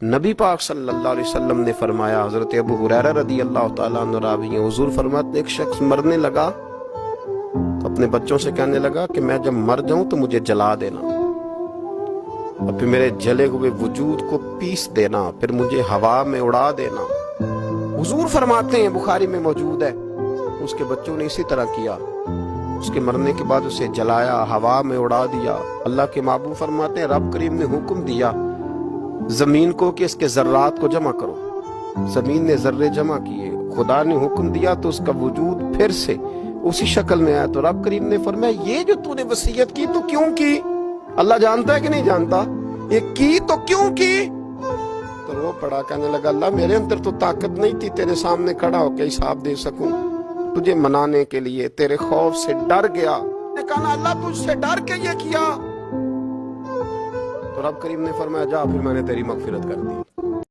نبی پاک صلی اللہ علیہ وسلم نے فرمایا، حضرت ابو ہریرہ رضی اللہ تعالیٰ عنہ راوی ہیں، حضور فرماتے ایک شخص مرنے لگا تو اپنے بچوں سے کہنے لگا کہ میں جب مر جاؤں تو مجھے جلا دینا، اور پھر میرے جلے ہوئے وجود کو پیس دینا، پھر مجھے ہوا میں اڑا دینا۔ حضور فرماتے ہیں، بخاری میں موجود ہے، اس کے بچوں نے اسی طرح کیا، اس کے مرنے کے بعد اسے جلایا، ہوا میں اڑا دیا۔ اللہ کے محبوب فرماتے ہیں رب کریم نے حکم دیا زمین کو کہ اس کے ذرات کو جمع کرو، زمین نے ذرے جمع کیے، خدا نے حکم دیا تو اس کا وجود پھر سے اسی شکل میں آیا۔ تو رب کریم نے فرمایا یہ جو تو نے وصیت کی تو کیوں کی؟ اللہ جانتا ہے کہ نہیں جانتا؟ یہ کی تو کیوں کی؟ تو رو پڑا، کہنے لگا اللہ میرے اندر تو طاقت نہیں تھی تیرے سامنے کھڑا ہو کے حساب دے سکوں، تجھے منانے کے لیے تیرے خوف سے ڈر گیا۔ نے کہا اللہ تجھ سے ڈر کے یہ کیا؟ تو رب کریم نے فرمایا جا، پھر میں نے تیری مغفرت کر دی۔